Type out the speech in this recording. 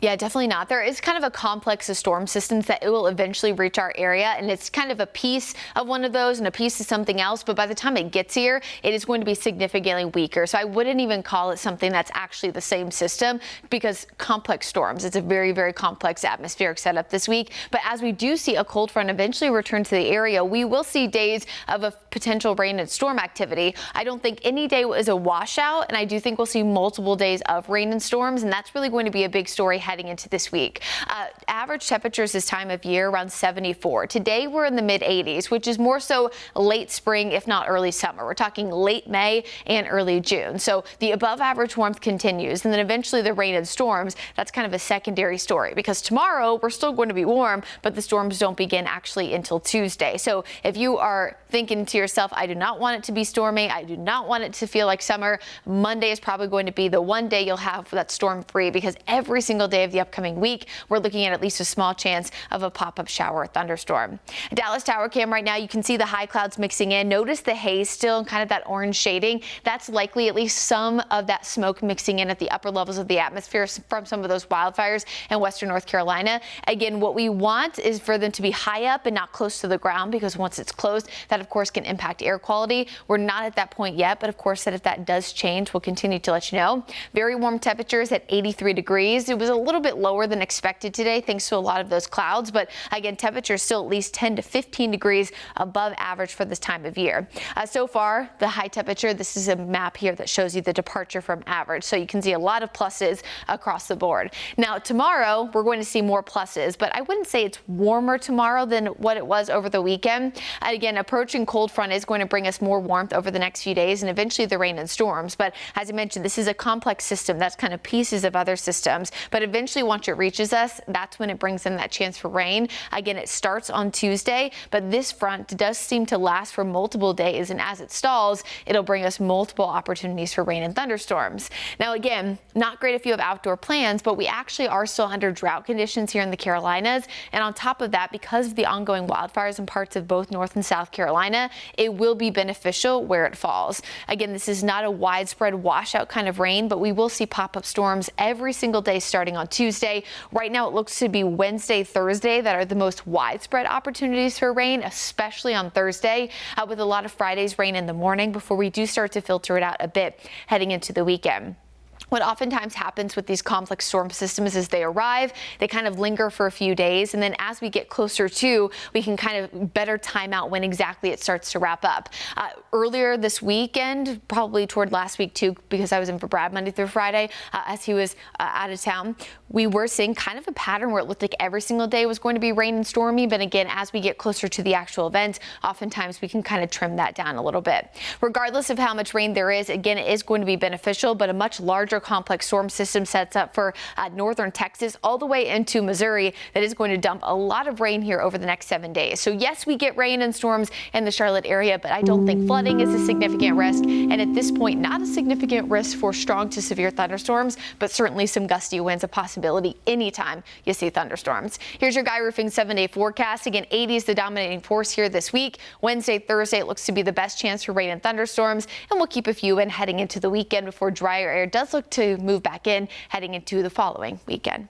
Yeah, definitely not. There is kind of a complex of storm systems that it will eventually reach our area, and it's kind of a piece of one of those and a piece of something else. But by the time it gets here, it is going to be significantly weaker. So I wouldn't even call it something that's actually the same system, because complex storms, it's a very, very complex atmospheric setup this week. But as we do see a cold front eventually return to the area, we will see days of a potential rain and storm activity. I don't think any day is a washout, and I do think we'll see multiple days of rain and storms, and that's really going to be a big story heading into this week. Average temperatures this time of year around 74. Today we're in the mid 80s, which is more so late spring, if not early summer. We're talking late May and early June. So the above average warmth continues, and then eventually the rain and storms, that's kind of a secondary story, because tomorrow we're still going to be warm, but the storms don't begin actually until Tuesday. So if you are thinking to yourself, I do not want it to be stormy, I do not want it to feel like summer, Monday is probably going to be the one day you'll have that storm free, because every single day of the upcoming week, we're looking at least a small chance of a pop-up shower or thunderstorm. Dallas Tower Cam right now, you can see the high clouds mixing in. Notice the haze still and kind of that orange shading. That's likely at least some of that smoke mixing in at the upper levels of the atmosphere from some of those wildfires in western North Carolina. Again, what we want is for them to be high up and not close to the ground, because once it's close, that of course can impact air quality. We're not at that point yet, but of course that if that does change, we'll continue to let you know. Very warm temperatures at 83 degrees. It was a little bit lower than expected today thanks to a lot of those clouds, but again, temperatures still at least 10 to 15 degrees above average for this time of year. So far, the high temperature, this is a map here that shows you the departure from average, so you can see a lot of pluses across the board. Now tomorrow we're going to see more pluses, but I wouldn't say it's warmer tomorrow than what it was over the weekend. Again, approaching cold front is going to bring us more warmth over the next few days and eventually the rain and storms. But as I mentioned, this is a complex system that's kind of pieces of other systems, but eventually once it reaches us, that's when it brings in that chance for rain. Again, it starts on Tuesday, but this front does seem to last for multiple days, and as it stalls, it'll bring us multiple opportunities for rain and thunderstorms. Now again, not great if you have outdoor plans, but we actually are still under drought conditions here in the Carolinas, and on top of that, because of the ongoing wildfires in parts of both North and South Carolina, it will be beneficial where it falls. Again, this is not a widespread washout kind of rain, but we will see pop-up storms every single day starting on Tuesday. Right now it looks to be Wednesday, Thursday that are the most widespread opportunities for rain, especially on Thursday, with a lot of Friday's rain in the morning before we do start to filter it out a bit heading into the weekend. What oftentimes happens with these complex storm systems is they arrive, they kind of linger for a few days, and then as we get closer to, we can kind of better time out when exactly it starts to wrap up. Earlier this weekend, probably toward last week too, because I was in for Brad Monday through Friday as he was out of town, we were seeing kind of a pattern where it looked like every single day was going to be rain and stormy. But again, as we get closer to the actual event, oftentimes we can kind of trim that down a little bit. Regardless of how much rain there is, again, it is going to be beneficial, but a much larger complex storm system sets up for northern Texas all the way into Missouri that is going to dump a lot of rain here over the next 7 days. So yes, we get rain and storms in the Charlotte area, but I don't think flooding is a significant risk. And at this point, not a significant risk for strong to severe thunderstorms, but certainly some gusty winds a possibility anytime you see thunderstorms. Here's your Guy Roofing 7-day forecast. Again, 80 is the dominating force here this week. Wednesday, Thursday, it looks to be the best chance for rain and thunderstorms, and we'll keep a few in heading into the weekend before drier air does look to move back in heading into the following weekend.